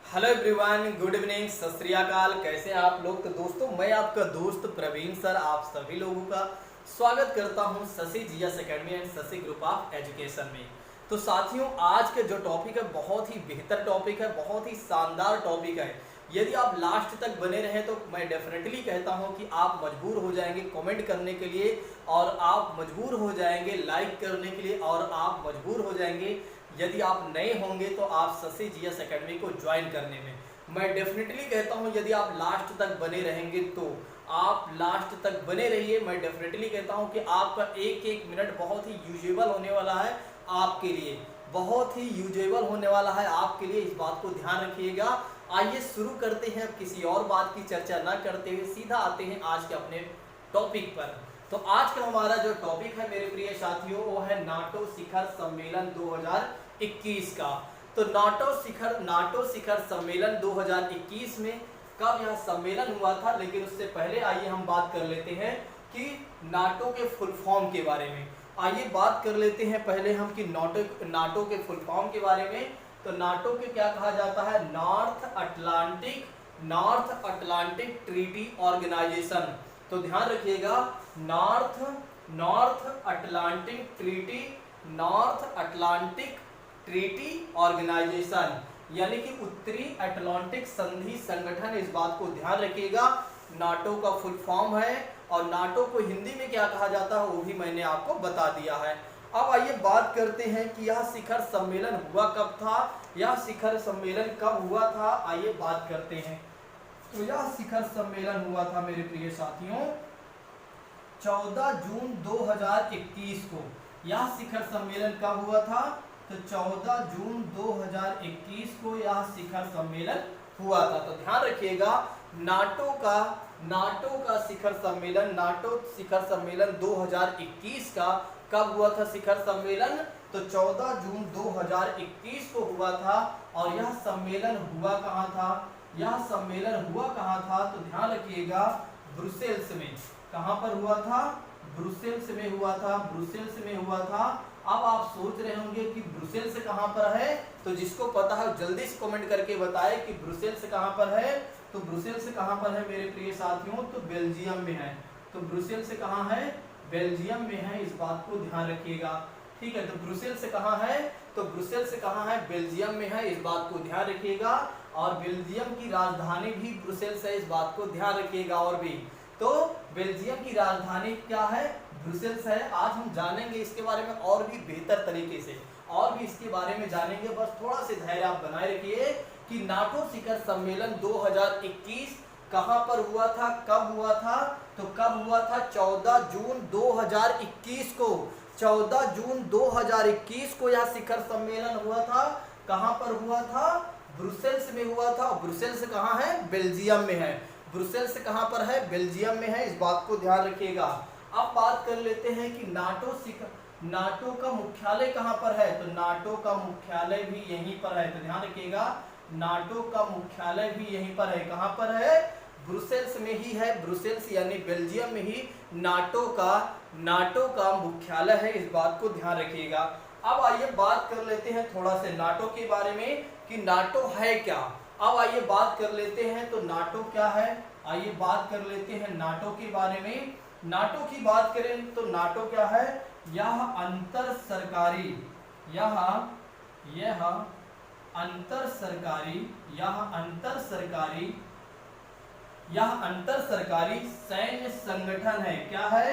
Hello everyone, good evening, सत श्री अकाल। कैसे हैं आप लोग। तो दोस्तों, मैं आपका दोस्त प्रवीण सर आप सभी लोगों का स्वागत करता हूं Shashi GS academy and Shashi group of education में। तो साथियों, आज के जो टॉपिक है बहुत ही बेहतर टॉपिक है, बहुत ही शानदार टॉपिक है। यदि आप लास्ट तक बने रहें तो मैं डेफिनेटली कहता हूं कि आप मजबूर हो जाएंगे कमेंट करने के लिए, और आप मजबूर हो जाएंगे लाइक करने के लिए, और आप मजबूर हो जाएंगे यदि आप नए होंगे तो आप शशि जीएस एकेडमी को ज्वाइन करने में। मैं डेफिनेटली कहता हूं यदि आप लास्ट तक बने रहेंगे तो आप लास्ट तक बने रहिए। मैं डेफिनेटली कहता हूं कि आपका एक एक मिनट बहुत ही यूजेबल होने वाला है आपके लिए, बहुत ही यूजेबल होने वाला है आपके लिए। इस बात को ध्यान रखिएगा। आइए शुरू करते हैं, अब किसी और बात की चर्चा ना करते हुए सीधा आते हैं आज के अपने टॉपिक पर। तो आज का हमारा जो टॉपिक है मेरे प्रिय साथियों, वो है नाटो शिखर सम्मेलन 2021 का। तो नाटो शिखर सम्मेलन 2021 में कब यह सम्मेलन हुआ था, लेकिन उससे पहले आइए हम बात कर लेते हैं कि नाटो के फुल फॉर्म के बारे में। आइए बात कर लेते हैं पहले हम कि नाटो के फुल फॉर्म के बारे में। तो नाटो के क्या कहा जाता है, नॉर्थ अटलांटिक ट्रीटी ऑर्गेनाइजेशन। तो ध्यान रखिएगा, नॉर्थ अटलांटिक ट्रीटी ऑर्गेनाइजेशन, यानी कि उत्तरी अटलांटिक संधि संगठन। इस बात को ध्यान रखिएगा, नाटो का फुल फॉर्म है। और नाटो को हिंदी में क्या कहा जाता है वो भी मैंने आपको बता दिया है। अब आइए बात करते हैं कि यह शिखर सम्मेलन हुआ कब था, यह शिखर सम्मेलन कब हुआ था। आइए बात करते हैं। तो यह शिखर सम्मेलन हुआ था मेरे प्रिय साथियों 14 जून 2021 को। यह शिखर सम्मेलन कब हुआ था, तो 14 जून 2021 को यह शिखर सम्मेलन हुआ था। तो ध्यान रखिएगा, नाटो का शिखर सम्मेलन 2021 का कब हुआ था शिखर सम्मेलन, तो 14 जून 2021 को हुआ था। और यह सम्मेलन हुआ कहाँ था, तो ध्यान रखिएगा ब्रुसेल्स में। कहां पर हुआ था, ब्रुसेल्स में हुआ था। अब आप सोच रहे होंगे कि ब्रुसेल्स कहां पर है, तो जिसको पता है जल्दी से कमेंट करके बताएं कि ब्रुसेल्स कहां पर है। तो ब्रुसेल्स कहां पर है मेरे प्रिय साथियों, तो बेल्जियम में है। तो ब्रुसेल्स कहां है, बेल्जियम में है। इस बात को ध्यान रखिएगा, ठीक है। तो ब्रुसेल्स कहां है, बेल्जियम में है। इस बात को ध्यान रखिएगा। और बेल्जियम की राजधानी भी ब्रुसेल्स है, इस बात को ध्यान रखिएगा। और भी तो बेल्जियम की राजधानी क्या है, ब्रुसेल्स है। आज हम जानेंगे इसके बारे में और भी बेहतर तरीके से, और भी इसके बारे में जानेंगे। बस थोड़ा से धैर्य आप बनाए रखिए कि नाटो शिखर सम्मेलन 2021 कहां पर हुआ था, कब हुआ था। तो कब हुआ था, 14 जून 2021 को। 14 जून 2021 को यह शिखर सम्मेलन हुआ था। कहां पर हुआ था, ब्रुसेल्स में हुआ था। ब्रुसेल्स कहां है, बेल्जियम में है। ब्रुसेल्स कहां पर है, बेल्जियम में है। इस बात को ध्यान रखिएगा। अब बात कर लेते हैं कि नाटो का मुख्यालय कहां पर है। तो नाटो का मुख्यालय भी यहीं पर है। तो ध्यान रखिएगा, नाटो का मुख्यालय भी यहीं पर है। कहां पर है, ब्रुसेल्स में ही है। ब्रुसेल्स यानी बेल्जियम में ही नाटो का मुख्यालय है। इस बात को ध्यान रखिएगा। अब आइए बात कर लेते हैं थोड़ा से नाटो के बारे में कि नाटो है क्या। अब आइए बात कर लेते हैं तो नाटो क्या है। आइए बात कर लेते हैं नाटो के बारे में। नाटो की बात करें तो नाटो क्या है, यह अंतर सरकारी सैन्य संगठन है। क्या है,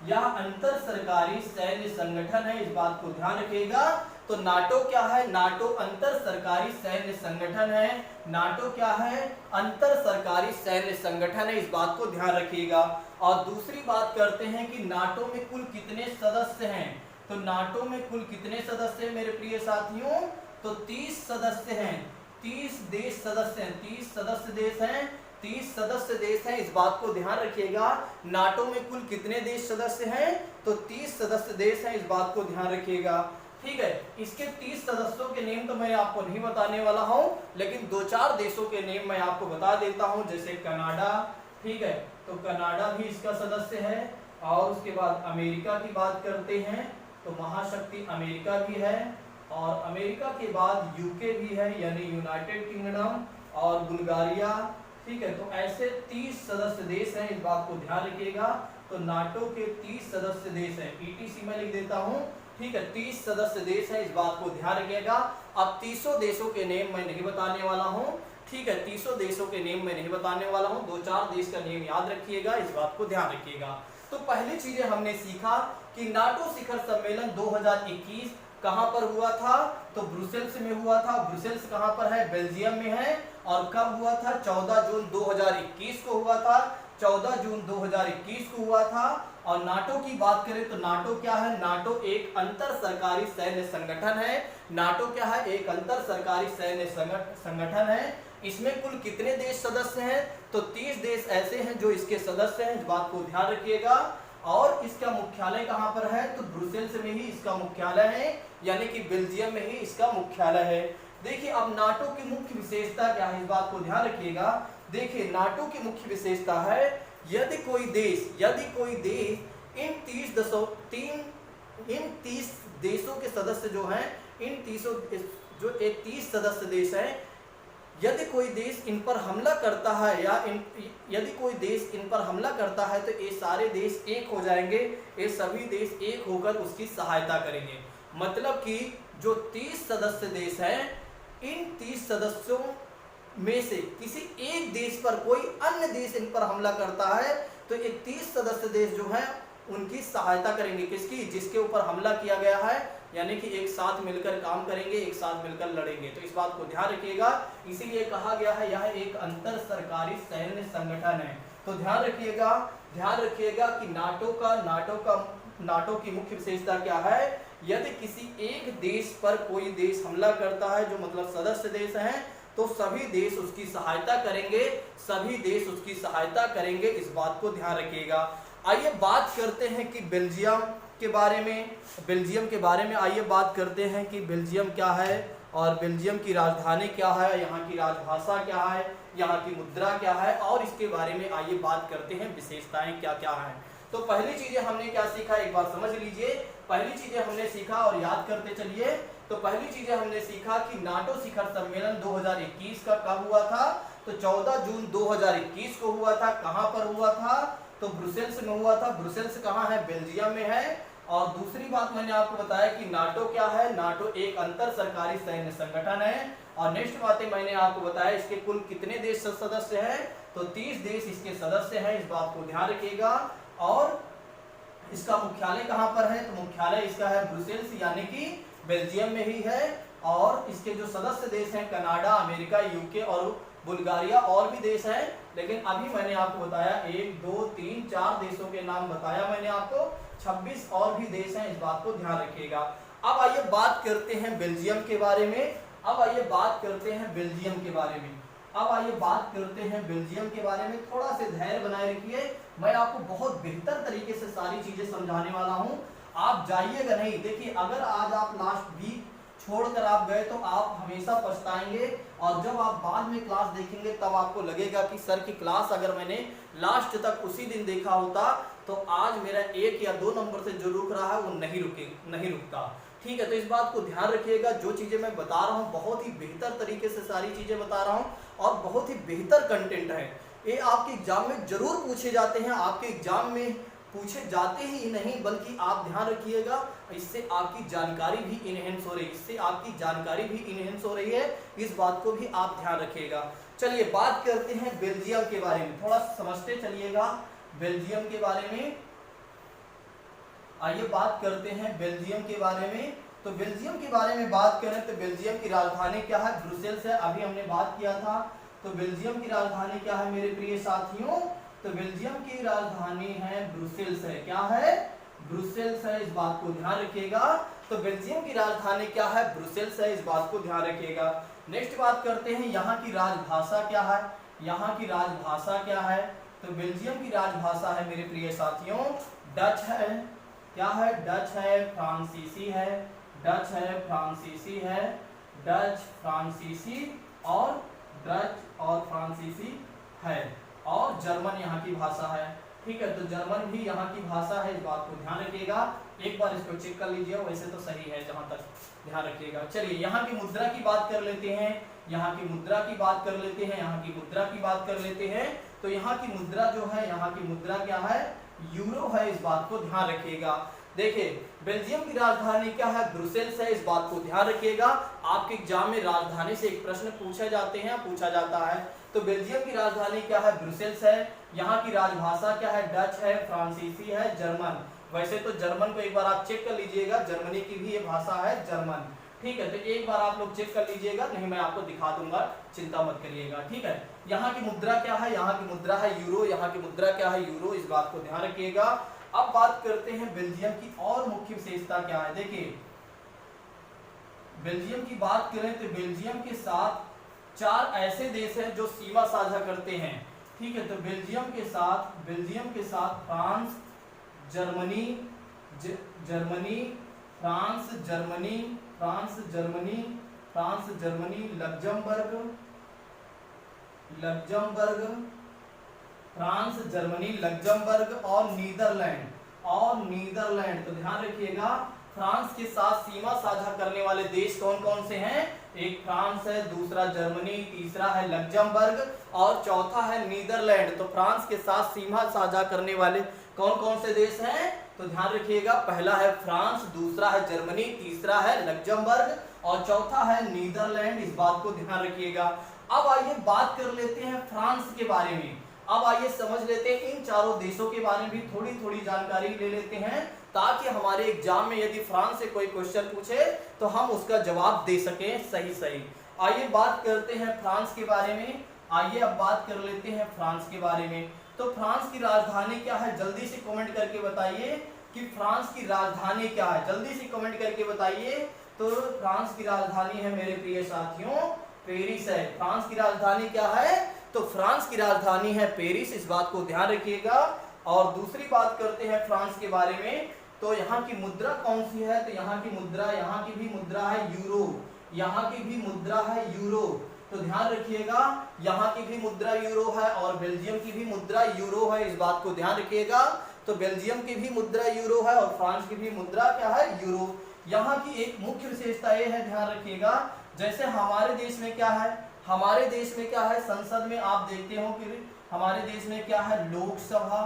यह अंतर सरकारी सैन्य संगठन है। इस बात को ध्यान रखिएगा। तो नाटो क्या है, नाटो अंतर सरकारी सैन्य संगठन है। नाटो क्या है, अंतर सरकारी सैन्य संगठन है। इस बात को ध्यान रखिएगा। और दूसरी बात करते हैं कि नाटो में कुल कितने सदस्य हैं। तो नाटो में कुल कितने सदस्य हैं मेरे प्रिय साथियों, तो 30 सदस्य हैं। 30 देश सदस्य हैं, 30 सदस्य देश हैं। इस बात को ध्यान रखिएगा। नाटो में कुल कितने देश सदस्य हैं, तो 30 सदस्य देश हैं। इस बात को ध्यान रखिएगा, ठीक है। इसके 30 सदस्यों के नेम तो मैं आपको नहीं बताने वाला हूं, लेकिन 2-4 देशों के नेम मैं आपको बता देता हूं, जैसे कनाडा, ठीक है। तो कनाडा भी इसका सदस्य है। और उसके बाद अमेरिका की बात करते हैं तो महाशक्ति अमेरिका भी है। और अमेरिका के बाद यूके भी है, यानी यूनाइटेड किंगडम। और बुल्गारिया, ठीक है। तो ऐसे 30 सदस्य देश हैं, इस बात को ध्यान रखिएगा। तो नाटो के 30 सदस्य देश हैं, ETC में लिख देता हूं, ठीक है। 30 सदस्य देश हैं, इस बात को ध्यान रखिएगा। अब 30 देशों के नेम मैं नहीं बताने वाला हूं, ठीक है। 30 देशों के नेम मैं नहीं बताने वाला हूं, 2-4 देश का नेम याद रखिएगा, इस बात को ध्यान रखिएगा। तो पहली चीजें हमने सीखा कि नाटो शिखर सम्मेलन 2021 कहां पर हुआ था, तो ब्रुसेल्स में हुआ था। ब्रुसेल्स कहां पर है, बेल्जियम में है। और कब हुआ था, 14 जून 2021 को हुआ था, 14 जून 2021 को हुआ था। और नाटो की बात करें तो नाटो क्या है, नाटो एक अंतर सरकारी सैन्य संगठन है। नाटो क्या है, एक अंतर सरकारी सैन्य संगठन है। इसमें कुल कितने देश सदस्य हैं, तो 30 देश ऐसे हैं जो इसके सदस्य हैं, इस बात को ध्यान रखिएगा। और इसका मुख्यालय कहां पर है, तो ब्रुसेल्स में ही इसका मुख्यालय है, यानी कि बेल्जियम में ही इसका मुख्यालय है। देखिए अब नाटो की मुख्य विशेषता क्या है, इस बात को ध्यान रखिएगा। देखिए नाटो की मुख्य विशेषता है, यदि कोई देश इन 30 देशों के सदस्य जो हैं, इन 30 सदस्य देश हैं, यदि कोई देश इन पर हमला करता है या यदि कोई देश इन पर हमला करता है तो ये सारे देश एक हो जाएंगे, ये सभी देश एक होकर उसकी सहायता करेंगे। मतलब कि जो 30 सदस्य देश हैं, इन 30 सदस्यों में से किसी एक देश पर कोई अन्य देश इन पर हमला करता है तो ये 30 सदस्य देश जो हैं उनकी सहायता करेंगे, किसकी, जिसके ऊपर हमला किया गया है, यानी कि एक साथ मिलकर काम करेंगे, एक साथ मिलकर लड़ेंगे। तो इस बात को ध्यान रखिएगा, इसीलिए कहा गया है यह एक अंतर सरकारी सैन्य संगठन है। तो ध्यान रखिएगा कि नाटो की मुख्य विशेषता क्या है, यदि किसी एक देश पर कोई देश हमला करता है जो मतलब सदस्य देश हैं, तो सभी देश उसकी सहायता करेंगे, इस बात को ध्यान रखिएगा। आइए बात करते हैं कि बेल्जियम के बारे में आइए बात करते हैं कि बेल्जियम क्या है और बेल्जियम की राजधानी क्या है, यहाँ की राजभाषा क्या है, यहाँ की मुद्रा क्या है, और इसके बारे में आइए बात करते हैं विशेषताएं क्या क्या हैं। तो पहली चीजें हमने क्या सीखा, एक बार समझ लीजिए। पहली चीजें हमने सीखा और याद करते चलिए। तो पहली चीजें हमने सीखा कि नाटो शिखर सम्मेलन 2021 का कब हुआ था, तो 14 जून 2021 को हुआ था। कहां पर हुआ था, तो ब्रुसेल्स में हुआ था। ब्रुसेल्स कहां है, बेल्जियम में है। और दूसरी बात मैंने आपको बताया कि नाटो क्या है, नाटो एक अंतर सरकारी सैन्य संगठन है। और नेक्स्ट बातें मैंने आपको बताया, इसके कुल कितने देश सदस्य हैं, तो 30 देश इसके सदस्य हैं, इस बात को ध्यान रखिएगा। और इसका मुख्यालय कहां पर है, तो मुख्यालय इसका है ब्रुसेल्स, यानी कि बेल्जियम में ही है। और इसके जो सदस्य देश हैं, कनाडा, अमेरिका, यूके और बुल्गारिया, और भी देश हैं, लेकिन अभी मैंने आपको बताया 1 2 3 4 देशों के नाम बताया मैंने आपको, 26 और भी देश हैं, इस बात को ध्यान रखिएगा। अब आइए बात करते हैं बेल्जियम के बारे में। थोड़ा से धैर्य बनाए रखिए, मैं आपको बहुत बेहतर तरीके से सारी चीजें समझाने वाला हूं, आप जाइएगा नहीं। देखिए अगर आज आप लास्ट वीक छोड़कर आप गए तो आप हमेशा पछताएंगे, और जब आप बाद में क्लास देखेंगे तब आपको लगेगा कि सर की क्लास अगर मैंने लास्ट तक उसी दिन देखा होता तो आज मेरा 1 या 2 नंबर से जो रुक रहा है वो नहीं रुकता। ठीक है, तो इस बात को ध्यान रखिएगा। जो चीजें मैं बता रहा हूँ बहुत ही बेहतर तरीके से सारी चीजें बता रहा हूँ, और बहुत ही बेहतर कंटेंट है। ये आपके एग्जाम में जरूर पूछे जाते हैं, आपके एग्जाम में पूछे जाते ही नहीं बल्कि आप ध्यान रखिएगा, इससे आपकी जानकारी भी इनहेंस हो रही है, इस बात को भी आप ध्यान रखिएगा। चलिए बात करते हैं बेल्जियम के बारे में, थोड़ा समझते चलिएगा बेल्जियम के बारे में। आइए बात करते हैं बेल्जियम के बारे में। तो बेल्जियम के बारे में बात करें तो बेल्जियम की राजधानी क्या है, ब्रुसेल्स है, अभी हमने बात किया था। तो बेल्जियम की राजधानी क्या है मेरे प्रिय साथियों, तो बेल्जियम की राजधानी है ब्रुसेल्स है। क्या है, ब्रुसेल्स है, इस बात को ध्यान रखिएगा। तो बेल्जियम की राजधानी क्या है, ब्रुसेल्स है, इस बात को ध्यान रखिएगा। नेक्स्ट बात करते हैं यहाँ की राजभाषा क्या है, तो बेल्जियम की राजभाषा है मेरे प्रिय साथियों डच है। क्या है, डच है, फ्रांसीसी है, डच फ्रांसीसी और डच और फ्रांसीसी है, और जर्मन यहाँ की भाषा है। ठीक है, तो जर्मन भी यहाँ की भाषा है, इस बात को ध्यान रखिएगा। एक बार इसको चेक कर लीजिए, वैसे तो सही है जहां तक ध्यान रखिएगा। चलिए यहाँ की मुद्रा की बात कर लेते हैं, यहाँ की मुद्रा की बात कर लेते हैं, यहाँ की मुद्रा की बात कर लेते हैं। तो यहाँ की मुद्रा जो है, यहाँ की मुद्रा क्या है, यूरो है, इस बात को ध्यान रखिएगा। देखिए बेल्जियम की राजधानी क्या है, ब्रुसेल्स है, इस बात को ध्यान रखिएगा। आपके एग्जाम में राजधानी से एक प्रश्न पूछा जाता है। तो बेल्जियम की राजधानी क्या है, ब्रुसेल्स है। यहाँ की राजभाषा क्या है, डच है, फ्रांसीसी है, जर्मन। वैसे तो जर्मन को एक बार आप चेक कर लीजिएगा, जर्मनी की भी ये भाषा है जर्मन। ठीक है, तो एक बार आप लोग चेक कर लीजिएगा, नहीं मैं आपको दिखा दूंगा, चिंता मत करिएगा। ठीक है, यहाँ की मुद्रा क्या है, यहाँ की मुद्रा है यूरो, यहाँ की मुद्रा क्या है, यूरो, इस बात को ध्यान रखिएगा। अब बात करते हैं बेल्जियम की और मुख्य विशेषता क्या है। देखिए बेल्जियम की बात करें तो बेल्जियम के साथ 4 ऐसे देश हैं जो सीमा साझा करते हैं। ठीक है, तो बेल्जियम के साथ फ्रांस, जर्मनी, लग्जमबर्ग और नीदरलैंड। तो ध्यान रखिएगा, फ्रांस के साथ सीमा साझा करने वाले देश कौन कौन से हैं? एक फ्रांस है, दूसरा जर्मनी, तीसरा है लग्जमबर्ग और चौथा है नीदरलैंड। तो फ्रांस के साथ सीमा साझा करने वाले कौन कौन से देश हैं? तो ध्यान रखिएगा, पहला है फ्रांस, दूसरा है जर्मनी, तीसरा है लग्जमबर्ग और चौथा है नीदरलैंड, इस बात को ध्यान रखिएगा। अब आइए बात कर लेते हैं फ्रांस के बारे में। अब आइए समझ लेते हैं इन चारों देशों के बारे में भी थोड़ी थोड़ी जानकारी ले लेते हैं, ताकि हमारे एग्जाम में यदि फ्रांस से कोई क्वेश्चन पूछे तो हम उसका जवाब दे सकें सही। आइए बात करते हैं फ्रांस के बारे में। आइए अब बात कर लेते हैं फ्रांस के बारे में। तो फ्रांस की राजधानी क्या है, जल्दी से कमेंट करके बताइए कि फ्रांस की राजधानी क्या है, जल्दी से कमेंट करके बताइए। तो फ्रांस की राजधानी है मेरे प्रिय साथियों, पेरिस है। फ्रांस की राजधानी क्या है? तो फ्रांस की राजधानी है पेरिस, इस बात को ध्यान रखिएगा। और दूसरी बात करते हैं फ्रांस के बारे में। तो यहाँ की मुद्रा कौन सी है? तो यहाँ की भी मुद्रा है यूरो, यहाँ की भी मुद्रा है यूरो। तो ध्यान रखिएगा, यहाँ की भी मुद्रा यूरो है और बेल्जियम की भी मुद्रा यूरो है, इस बात को ध्यान रखिएगा। तो बेल्जियम की भी मुद्रा यूरो है और फ्रांस की भी मुद्रा क्या है, यूरो। यहाँ की एक मुख्य विशेषता ये है, ध्यान रखिएगा, जैसे हमारे देश में क्या है, संसद में आप देखते हो कि हमारे देश में क्या है, लोकसभा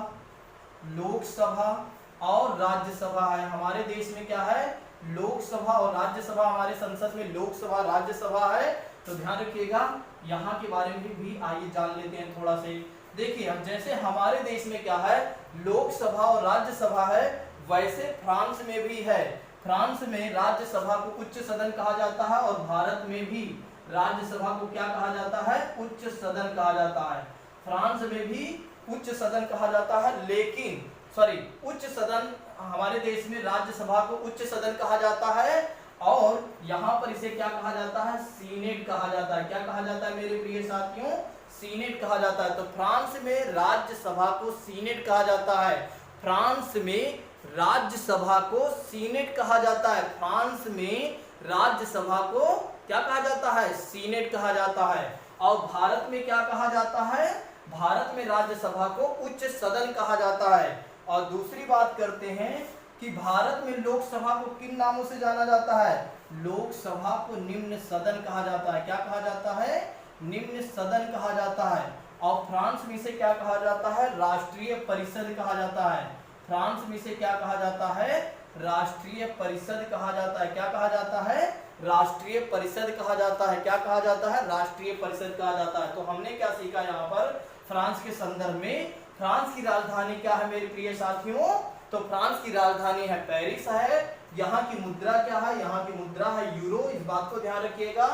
और राज्यसभा है। हमारे देश में क्या है, लोकसभा और राज्यसभा, हमारे संसद में लोकसभा राज्यसभा है। तो ध्यान रखिएगा, यहाँ के बारे में भी आइए जान लेते हैं थोड़ा से। देखिए जैसे हमारे देश में क्या है, लोकसभा और राज्यसभा है, वैसे फ्रांस में भी है। फ्रांस में राज्यसभा को उच्च सदन कहा जाता है और भारत में भी राज्यसभा को क्या कहा जाता है, उच्च सदन कहा जाता है। फ्रांस में भी उच्च सदन कहा जाता है, लेकिन उच्च सदन, हमारे देश में राज्यसभा को उच्च सदन कहा जाता है और यहाँ पर इसे क्या कहा जाता है, सीनेट कहा जाता है। क्या कहा जाता है मेरे प्रिय साथियों, सीनेट कहा जाता है। तो फ्रांस में राज्यसभा को सीनेट कहा जाता है, फ्रांस में राज्यसभा को सीनेट कहा जाता है, फ्रांस में राज्यसभा को क्या कहा जाता है, सीनेट कहा जाता है। और भारत में क्या कहा जाता है, भारत में राज्यसभा को उच्च सदन कहा जाता है। और दूसरी बात करते हैं कि भारत में लोकसभा को किन नामों से जाना जाता है, लोकसभा को निम्न सदन कहा जाता है। क्या कहा जाता है, निम्न सदन कहा जाता है। और फ्रांस में इसे क्या कहा जाता है, राष्ट्रीय परिषद कहा जाता है। फ्रांस में इसे क्या कहा जाता है, राष्ट्रीय परिषद कहा जाता है। क्या कहा जाता है, राष्ट्रीय परिषद कहा जाता है। क्या कहा जाता है, राष्ट्रीय परिषद कहा जाता है। तो हमने क्या सीखा यहाँ पर फ्रांस के संदर्भ में, फ्रांस की राजधानी क्या है मेरे प्रिय साथियों, तो फ्रांस की राजधानी है पेरिस है। यहाँ की मुद्रा क्या है, यहाँ की मुद्रा है यूरो, इस बात को ध्यान रखिएगा।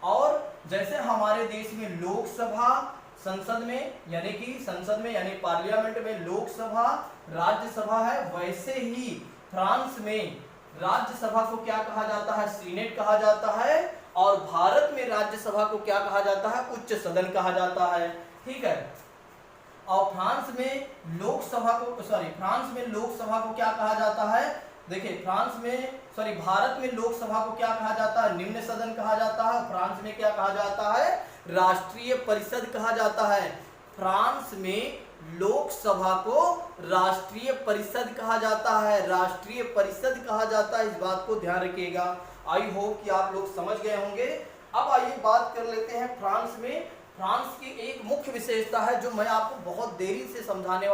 और जैसे हमारे देश में लोकसभा संसद में यानी पार्लियामेंट में लोकसभा राज्यसभा है, वैसे ही फ्रांस में राज्यसभा को क्या कहा जाता है, सीनेट कहा जाता है। और भारत में राज्यसभा को क्या कहा जाता है, उच्च सदन कहा जाता है। ठीक है, और फ्रांस में लोकसभा को क्या कहा जाता है, देखिए भारत में लोकसभा को क्या कहा जाता है, निम्न सदन कहा जाता है। फ्रांस में क्या कहा जाता है, राष्ट्रीय परिषद कहा जाता है। फ्रांस में लोकसभा को राष्ट्रीय परिषद कहा जाता है, राष्ट्रीय परिषद कहा जाता है, इस बात को ध्यान रखिएगा। आई होप कि आप लोग समझ गए होंगे। अब आइए बात कर लेते हैं फ्रांस में। फ्रांस की एक मुख्य विशेषता है जो मैं आपको बहुत देरी से समझाने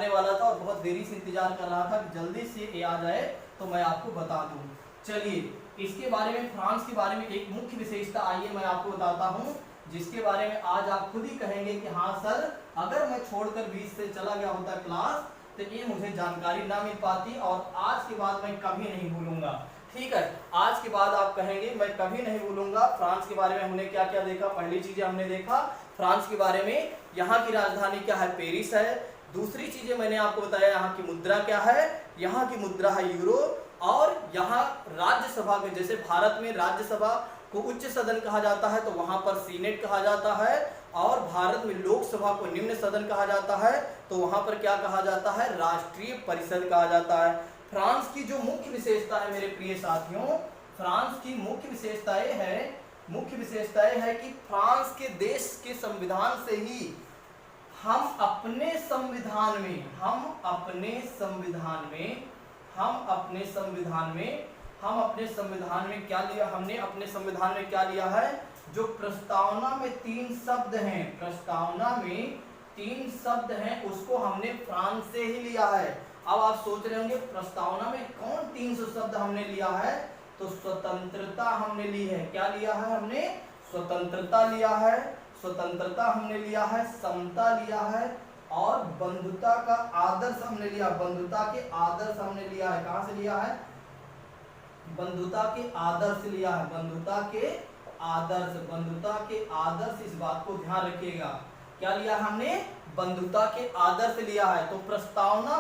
वाला था और बहुत देरी से इंतजार कर रहा था कि जल्दी से ये आ जाए तो मैं आपको बता दूं। चलिए इसके बारे में, फ्रांस के बारे में एक मुख्य विशेषता आइए मैं आपको बताता हूं, जिसके बारे में आज आप खुद ही कहेंगे कि हाँ सर, अगर मैं छोड़कर बीच से चला गया होता क्लास तो ये मुझे जानकारी ना मिल पाती और आज के बाद मैं कभी नहीं भूलूंगा। ठीक है, आज के बाद आप कहेंगे मैं कभी नहीं भूलूंगा। फ्रांस के बारे में हमने क्या क्या देखा? पहली चीजें हमने देखा फ्रांस के बारे में, यहाँ की राजधानी क्या है? पेरिस है। दूसरी चीजें मैंने आपको बताया, यहाँ की मुद्रा क्या है? यहाँ की मुद्रा है यूरो। और यहाँ राज्यसभा के, जैसे भारत में राज्यसभा को उच्च सदन कहा जाता है तो वहां पर सीनेट कहा जाता है, और भारत में लोकसभा को निम्न सदन कहा जाता है तो वहां पर क्या कहा जाता है? राष्ट्रीय परिषद कहा जाता है। फ्रांस की जो मुख्य विशेषता है मेरे प्रिय साथियों, फ्रांस की मुख्य विशेषताएं है कि फ्रांस के देश के संविधान से ही हम अपने संविधान में क्या लिया? हमने अपने संविधान में क्या लिया है? जो प्रस्तावना में 3 शब्द हैं, उसको हमने फ्रांस से ही लिया है। अब आप सोच रहे होंगे प्रस्तावना में कौन 300 शब्द हमने लिया है? तो स्वतंत्रता हमने ली है। क्या लिया है हमने? स्वतंत्रता लिया है, हमने लिया है, समता लिया है, और बंधुता का आदर्श हमने लिया। बंधुता के आदर्श हमने लिया है। कहां से लिया है? बंधुता के आदर्श लिया है। बंधुता के आदर्श, इस बात को ध्यान रखिएगा। क्या लिया हमने? बंधुता के आदर्श लिया है। तो प्रस्तावना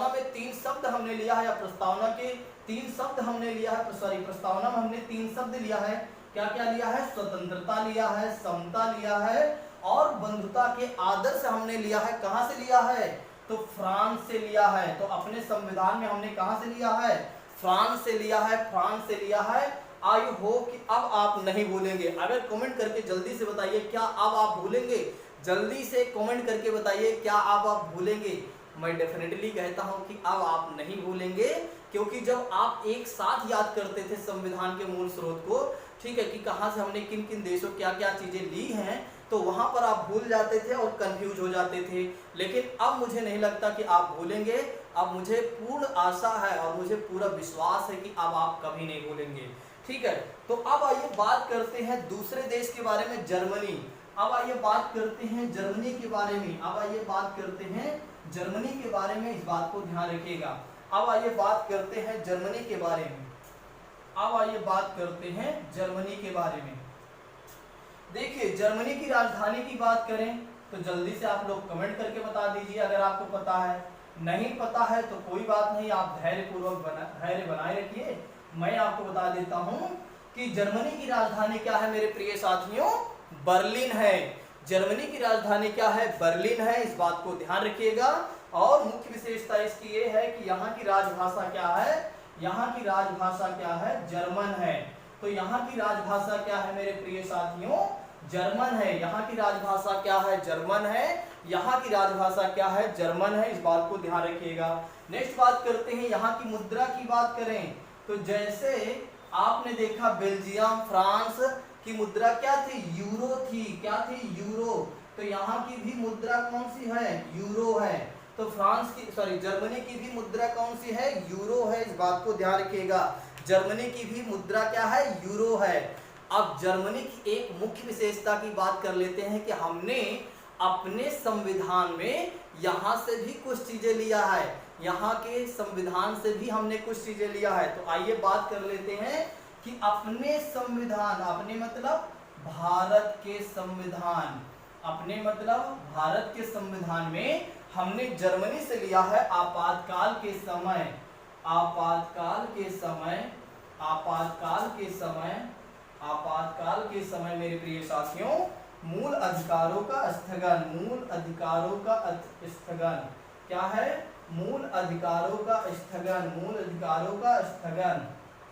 में 3 शब्द हमने लिया है, या प्रस्तावना के 3 शब्द हमने लिया है, प्रस्तावना में हमने 3 शब्द लिया है। क्या क्या लिया है? स्वतंत्रता लिया है, समता लिया है, और बंधुता के आदर्श हमने लिया है। कहां से लिया है? तो फ्रांस से लिया है। तो अपने संविधान में हमने कहां से लिया है? फ्रांस से लिया है। आई होप कि अब आप नहीं भूलेंगे। अगर कमेंट करके जल्दी से बताइए, क्या अब आप भूलेंगे? जल्दी से कमेंट करके बताइए, क्या अब आप भूलेंगे? मैं डेफिनेटली कहता हूं कि अब आप नहीं भूलेंगे, क्योंकि जब आप एक साथ याद करते थे संविधान के मूल स्रोत को, ठीक है, कि कहां से हमने किन किन देशों क्या क्या चीजें ली हैं, तो वहां पर आप भूल जाते थे और कंफ्यूज हो जाते थे। लेकिन अब मुझे नहीं लगता कि आप भूलेंगे। अब मुझे पूर्ण आशा है और मुझे पूरा विश्वास है कि अब आप कभी नहीं भूलेंगे। ठीक है, तो अब आइए बात करते हैं दूसरे देश के बारे में, जर्मनी। अब आइए बात करते हैं जर्मनी के बारे में। इस बात को ध्यान रखिएगा। अब आइए बात करते हैं जर्मनी के बारे में। देखिए, जर्मनी की राजधानी की बात करें तो जल्दी से आप लोग कमेंट करके बता दीजिए अगर आपको पता है। नहीं पता है तो कोई बात नहीं, आप धैर्य बनाए रखिए। मैं आपको बता देता हूं कि जर्मनी की राजधानी क्या है मेरे प्रिय साथियों? बर्लिन है। जर्मनी की राजधानी क्या है? बर्लिन है। इस बात को ध्यान रखिएगा। और मुख्य विशेषता इसकी ये है कि यहाँ की राजभाषा क्या है? जर्मन है। तो यहाँ की राजभाषा क्या है मेरे प्रिय साथियों? जर्मन है। यहाँ की राजभाषा क्या है? जर्मन है। इस बात को ध्यान रखिएगा। नेक्स्ट बात करते हैं, यहाँ की मुद्रा की बात करें तो जैसे आपने देखा बेल्जियम, फ्रांस की मुद्रा क्या थी? यूरो थी। क्या थी? यूरो। तो यहाँ की भी मुद्रा कौन सी है? यूरो है। तो जर्मनी की भी मुद्रा कौन सी है? यूरो है। इस बात को ध्यान रखिएगा। जर्मनी की भी मुद्रा क्या है? यूरो है। अब जर्मनी की एक मुख्य विशेषता की बात कर लेते हैं कि हमने अपने संविधान में यहाँ से भी कुछ चीजें लिया है। यहाँ के संविधान से भी हमने कुछ चीजें लिया है। तो आइए बात कर लेते हैं कि अपने संविधान, अपने मतलब भारत के संविधान में हमने जर्मनी से लिया है आपातकाल के समय मेरे प्रिय साथियों, मूल अधिकारों का स्थगन। क्या है? मूल अधिकारों का स्थगन।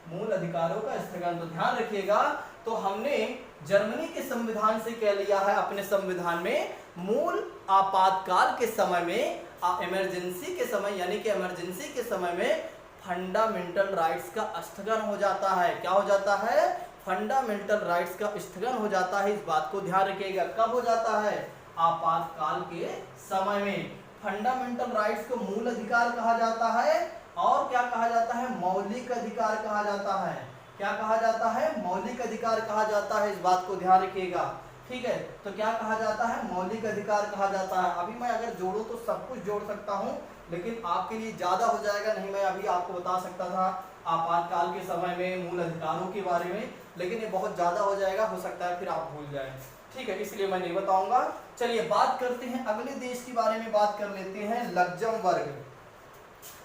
मूल अधिकारों का स्थगन। तो ध्यान रखिएगा, तो हमने जर्मनी के संविधान से क्या लिया है, अपने संविधान में मूल आपातकाल के समय में, इमरजेंसी के समय, यानी कि इमरजेंसी के समय में फंडामेंटल राइट्स का स्थगन हो जाता है। क्या हो जाता है, फंडामेंटल राइट्स का स्थगन हो जाता है। इस बात को ध्यान रखिएगा, कब हो जाता है, आपातकाल के समय में। फंडामेंटल राइट्स को मूल अधिकार कहा जाता है और क्या कहा जाता है, मौलिक अधिकार कहा जाता है। क्या कहा जाता है, मौलिक अधिकार कहा जाता है। इस बात को ध्यान रखिएगा, ठीक है। तो क्या कहा जाता है, मौलिक अधिकार कहा जाता है। अभी मैं अगर जोड़ूं तो सब कुछ जोड़ सकता हूं, लेकिन आपके लिए ज्यादा हो जाएगा, नहीं मैं अभी आपको बता सकता था आपातकाल के समय में मूल अधिकारों के बारे में, लेकिन ये बहुत ज्यादा हो जाएगा, हो सकता है फिर आप भूल जाए, ठीक है, इसलिए मैं नहीं बताऊंगा। चलिए बात करते हैं अगले देश के बारे में, बात कर लेते हैं लग्जमबर्ग।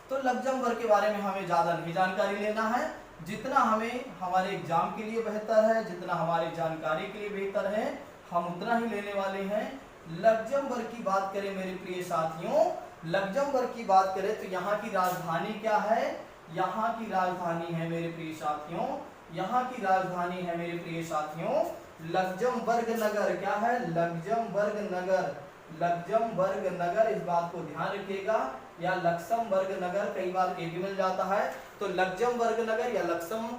तो लग्जमबर्ग के बारे में हमें ज्यादा नहीं जानकारी लेना है, जितना हमें हमारे एग्जाम के लिए बेहतर है, जितना हमारी जानकारी के लिए बेहतर है, हम उतना ही लेने वाले हैं। लग्जमबर्ग की बात करें मेरे प्रिय साथियों, लग्जमबर्ग की बात करें तो यहाँ की राजधानी क्या है, यहाँ की राजधानी है मेरे प्रिय साथियों, यहाँ की राजधानी है मेरे प्रिय साथियों लग्जमबर्ग नगर। क्या है, लग्जमबर्ग नगर, लग्जमबर्ग नगर। इस बात को ध्यान रखिएगा, या लक्समबर्ग नगर कई बार ये भी मिल जाता है। तो लग्जमबर्ग नगर या लग्जमबर्ग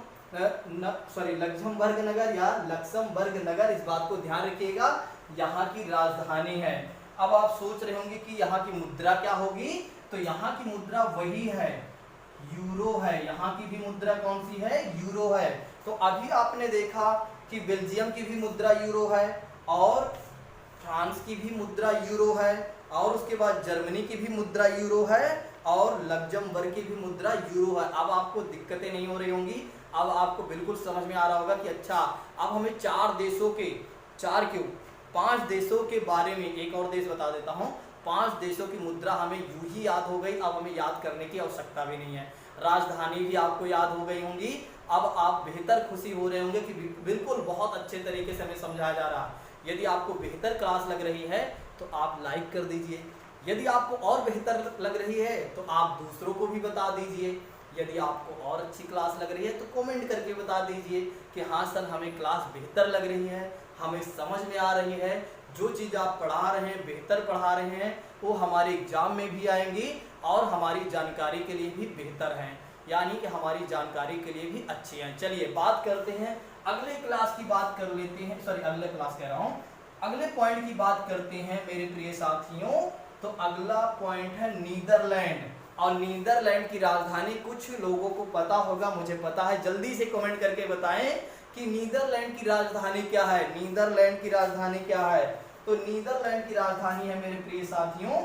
नगर या लक्समबर्ग नगर, इस बात को ध्यान रखिएगा, यहाँ की राजधानी है। अब आप सोच रहे होंगे कि यहाँ की मुद्रा क्या होगी, तो यहाँ की मुद्रा वही है, यूरो है। यहाँ की भी मुद्रा कौन सी है, यूरो है। तो अभी आपने देखा कि बेल्जियम की भी मुद्रा यूरो है, और फ्रांस की भी मुद्रा यूरो है, और उसके बाद जर्मनी की भी मुद्रा यूरो है, और लग्जमबर्ग की भी मुद्रा यूरो है। अब आपको दिक्कतें नहीं हो रही होंगी, अब आपको बिल्कुल समझ में आ रहा होगा कि अच्छा अब हमें 4 देशों के, 4 क्यों 5 देशों के बारे में, एक और देश बता देता हूँ, 5 देशों की मुद्रा हमें यूं ही याद हो गई, अब हमें याद करने की आवश्यकता भी नहीं है। राजधानी भी आपको याद हो गई होंगी। अब आप बेहतर खुशी हो रहे होंगे कि बिल्कुल बहुत अच्छे तरीके से हमें समझाया जा रहा है। यदि आपको बेहतर क्लास लग रही है तो आप लाइक कर दीजिए, यदि आपको और बेहतर लग रही है तो आप दूसरों को भी बता दीजिए, यदि आपको और अच्छी क्लास लग रही है तो कमेंट करके बता दीजिए कि हाँ सर हमें क्लास बेहतर लग रही है, हमें समझ में आ रही है, जो चीज़ आप पढ़ा रहे हैं बेहतर पढ़ा रहे हैं, वो हमारे एग्जाम में भी आएंगी और हमारी जानकारी के लिए भी बेहतर हैं, यानी कि हमारी जानकारी के लिए भी अच्छी हैं। चलिए बात करते हैं अगले क्लास की, बात कर लेते हैं, सॉरी अगले क्लास कह रहा हूँ, अगले पॉइंट की बात करते हैं मेरे प्रिय साथियों। तो अगला पॉइंट है नीदरलैंड, और नीदरलैंड की राजधानी कुछ लोगों को पता होगा, मुझे पता है, जल्दी से कमेंट करके बताएं कि नीदरलैंड की राजधानी क्या है, नीदरलैंड की राजधानी क्या है। तो नीदरलैंड की राजधानी है मेरे प्रिय साथियों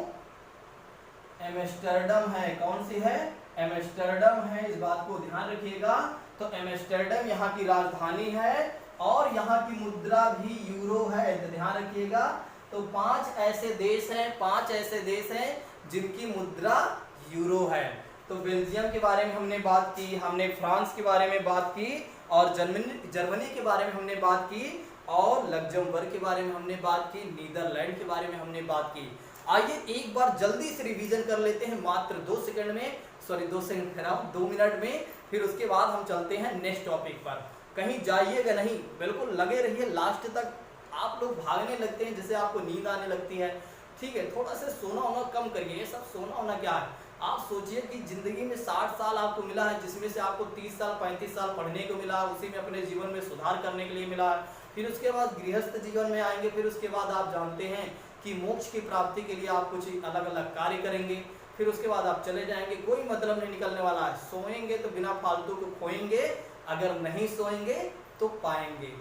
एम्स्टर्डम है। कौन सी है, एम्स्टर्डम है, इस बात को ध्यान रखिएगा। तो एम्स्टर्डम यहाँ की राजधानी है और यहाँ की मुद्रा भी यूरो है, तो ध्यान रखिएगा। तो 5 ऐसे देश हैं, 5 ऐसे देश हैं जिनकी मुद्रा यूरो है। तो बेल्जियम के बारे में हमने बात की, हमने फ्रांस के बारे में बात की, और जर्मनी के बारे में हमने बात की, और लग्जमबर्ग के बारे में हमने बात की, नीदरलैंड के बारे में हमने बात की। आइए एक बार जल्दी से रिवीजन कर लेते हैं, मात्र 2 सेकंड में, सॉरी 2 सेकंड कह रहा हूँ, 2 मिनट में, फिर उसके बाद हम चलते हैं नेक्स्ट टॉपिक पर। कहीं जाइएगा नहीं, बिल्कुल लगे रहिए लास्ट तक। आप लोग भागने लगते हैं जैसे आपको नींद आने लगती है, ठीक है, थोड़ा सा सोना होना कम करिए। ये सब सोना होना क्या है, आप सोचिए कि जिंदगी में 60 साल आपको मिला है, जिसमें से आपको 30 साल 35 साल पढ़ने को मिला, उसी में अपने जीवन में सुधार करने के लिए मिला, फिर उसके बाद गृहस्थ जीवन में आएंगे, फिर उसके बाद आप जानते हैं कि मोक्ष की प्राप्ति के लिए आप कुछ अलग अलग कार्य करेंगे, फिर उसके बाद आप चले जाएंगे, कोई मतलब नहीं निकलने वाला है। सोएंगे तो बिना फालतू को खोएंगे, अगर नहीं सोएंगे तो पाएंगे।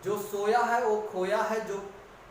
जो सोया है वो खोया है, जो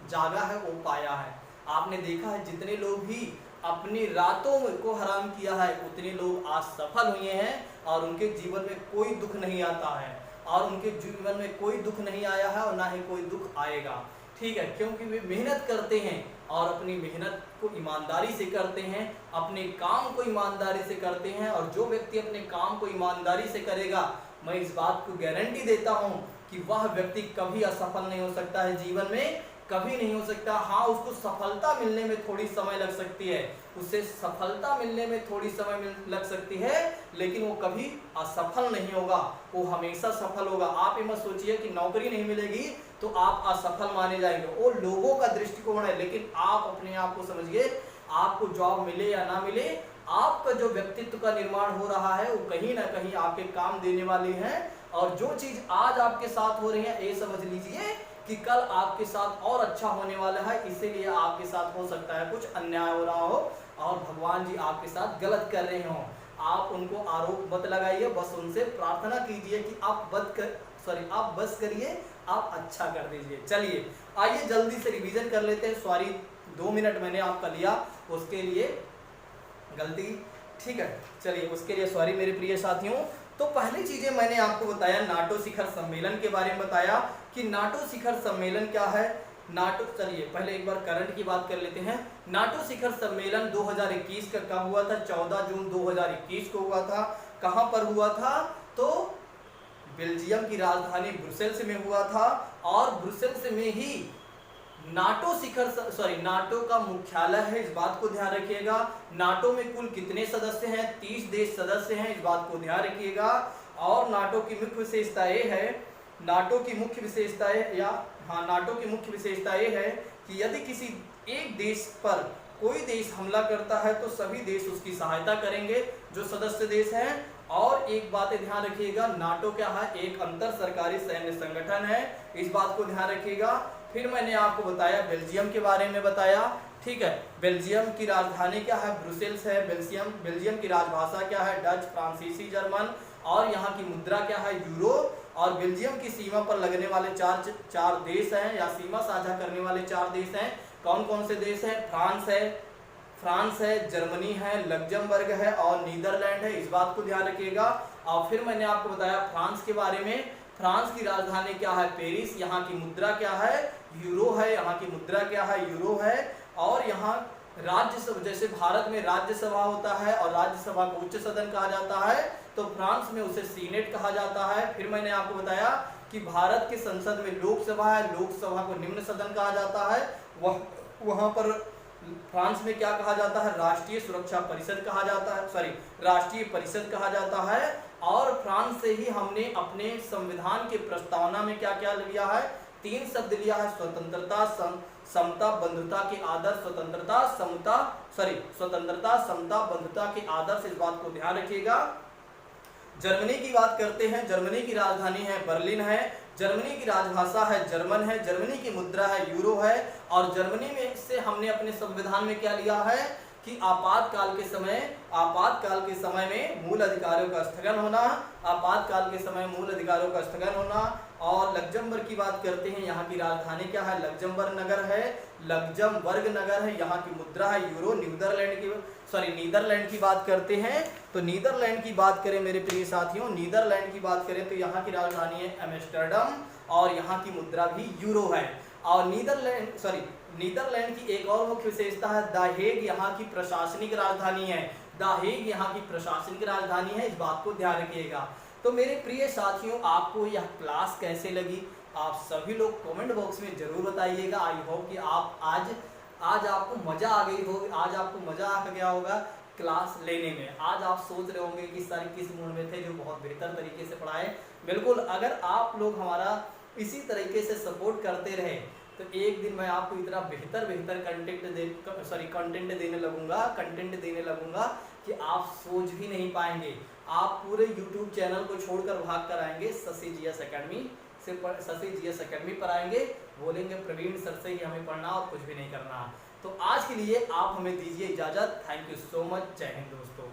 जागा है वो पाया है। आपने देखा है जितने लोग भी अपनी रातों को हराम किया है, उतने लोग आज सफल हुए हैं और उनके जीवन में कोई दुख नहीं आता है, और उनके जीवन में कोई दुख नहीं आया है और ना ही कोई दुख आएगा, ठीक है, क्योंकि वे मेहनत करते हैं और अपनी मेहनत को ईमानदारी से करते हैं, अपने काम को ईमानदारी से करते हैं। और जो व्यक्ति अपने काम को ईमानदारी से करेगा, मैं इस बात को गारंटी देता हूं कि वह व्यक्ति कभी असफल नहीं हो सकता है, जीवन में कभी नहीं हो सकता। हाँ, उसको सफलता मिलने में थोड़ी समय लग सकती है, उसे सफलता मिलने में थोड़ी समय लग सकती है, लेकिन वो कभी असफल नहीं होगा, वो हमेशा सफल होगा। आप ये मत सोचिए कि नौकरी नहीं मिलेगी तो आप असफल माने जाएंगे, वो लोगों का दृष्टिकोण है। लेकिन आप अपने आप को समझिए, आपको जॉब मिले या ना मिले, आपका जो व्यक्तित्व का निर्माण हो रहा है वो कहीं ना कहीं आपके काम देने वाली है। और जो चीज आज आपके साथ हो रही है, ये समझ लीजिए कि कल आपके साथ और अच्छा होने वाला है। इसीलिए आपके साथ हो सकता है कुछ अन्याय हो रहा हो और भगवान जी आपके साथ गलत कर रहे हो, आप उनको आरोप मत लगाइए, बस उनसे प्रार्थना कीजिए कि आप आप बस करिए, आप अच्छा कर दीजिए। चलिए आइए जल्दी से रिवीजन कर लेते हैं। सॉरी 2 मिनट मैंने आपका लिया, उसके लिए गलती, ठीक है। चलिए उसके लिए सॉरी मेरे प्रिय साथियों। तो पहली चीजें मैंने आपको बताया, नाटो शिखर सम्मेलन के बारे में बताया कि नाटो शिखर सम्मेलन क्या है। नाटो, चलिए पहले एक बार करंट की बात कर लेते हैं। नाटो शिखर सम्मेलन 2021 का कब हुआ था? 14 जून 2021 को हुआ था। कहां पर हुआ था? तो बेल्जियम की राजधानी ब्रुसेल्स में हुआ था। और ब्रुसेल्स में ही नाटो का मुख्यालय है, इस बात को ध्यान रखिएगा। नाटो में कुल कितने सदस्य हैं? 30 देश सदस्य हैं, इस बात को ध्यान रखिएगा। और नाटो की मुख्य विशेषता ये है, नाटो की मुख्य विशेषता ये है कि यदि किसी एक देश पर कोई देश हमला करता है तो सभी देश उसकी सहायता करेंगे, जो सदस्य देश हैं। और एक बात ध्यान रखिएगा, नाटो क्या है? एक अंतर सरकारी सैन्य संगठन है, इस बात को ध्यान रखिएगा। फिर मैंने आपको बताया बेल्जियम के बारे में बताया, ठीक है। बेल्जियम की राजधानी क्या है? ब्रुसेल्स है। बेल्जियम की राजभाषा क्या है? डच, फ्रांसीसी, जर्मन। और यहाँ की मुद्रा क्या है? यूरो। और बेल्जियम की सीमा पर लगने वाले चार देश हैं, या सीमा साझा करने वाले 4 देश हैं। कौन कौन से देश हैं? फ्रांस है, जर्मनी है, लग्जमबर्ग है और नीदरलैंड है, इस बात को ध्यान रखिएगा। और फिर मैंने आपको बताया फ्रांस के बारे में। फ्रांस की राजधानी क्या है? पेरिस। यहाँ की मुद्रा क्या है? यूरो है। यहाँ की मुद्रा क्या है? यूरो है। और यहाँ राज्यसभा, जैसे भारत में राज्यसभा होता है और राज्यसभा को उच्च सदन कहा जाता है, तो फ्रांस में उसे सीनेट कहा जाता है। फिर मैंने आपको बताया कि भारत के संसद में लोकसभा है, लोकसभा को निम्न सदन कहा जाता है। वहां पर फ्रांस में क्या कहा जाता है? राष्ट्रीय सुरक्षा परिषद कहा जाता है, राष्ट्रीय परिषद कहा जाता है। और फ्रांस से ही हमने अपने संविधान के प्रस्तावना में क्या क्या लिया है? 3 शब्द लिया है, स्वतंत्रता, समता, बंधुता के आदर्श। स्वतंत्रता, समता, बंधुता के आदर्श, इस बात को ध्यान रखिएगा। जर्मनी की बात करते हैं। जर्मनी की राजधानी है बर्लिन है। जर्मनी की राजभाषा है जर्मन है। जर्मनी की मुद्रा है यूरो है। और जर्मनी में से हमने अपने संविधान में क्या लिया है कि आपातकाल के समय में मूल अधिकारों का स्थगन होना, आपातकाल के समय मूल अधिकारों का स्थगन होना। और लग्जमबर्ग की बात करते हैं, यहाँ की राजधानी क्या है? लग्जमबर्ग नगर है, लग्जमबर्ग नगर है। यहाँ की मुद्रा है यूरो। नीदरलैंड की बात करते हैं, तो नीदरलैंड की बात करें मेरे प्रिय साथियों, नीदरलैंड की बात करें तो यहाँ की राजधानी है एम्स्टर्डम और यहाँ की मुद्रा भी यूरो है। और नीदरलैंड की एक और मुख्य विशेषता है द हेग, यहाँ की प्रशासनिक राजधानी है। द हेग यहाँ की प्रशासनिक राजधानी है, इस बात को ध्यान रखिएगा। तो मेरे प्रिय साथियों, आपको यह क्लास कैसे लगी? आप सभी लोग कमेंट बॉक्स में जरूर बताइएगा। आई होप कि आप आज आपको मजा आ गई होगी, आज आपको मजा आ गया होगा क्लास लेने में। आज आप सोच रहे होंगे कि सर किस मूड में थे जो बहुत बेहतर तरीके से पढ़ाए। बिल्कुल, अगर आप लोग हमारा इसी तरीके से सपोर्ट करते रहे तो एक दिन मैं आपको इतना बेहतर कंटेंट देने लगूंगा कि आप सोच भी नहीं पाएंगे। आप पूरे YouTube चैनल को छोड़कर भाग कर आएंगे शशि जीएस एकेडमी पर आएंगे, बोलेंगे प्रवीण सर से ही हमें पढ़ना और कुछ भी नहीं करना। तो आज के लिए आप हमें दीजिए इजाजत। Thank you so much. जय हिंद दोस्तों।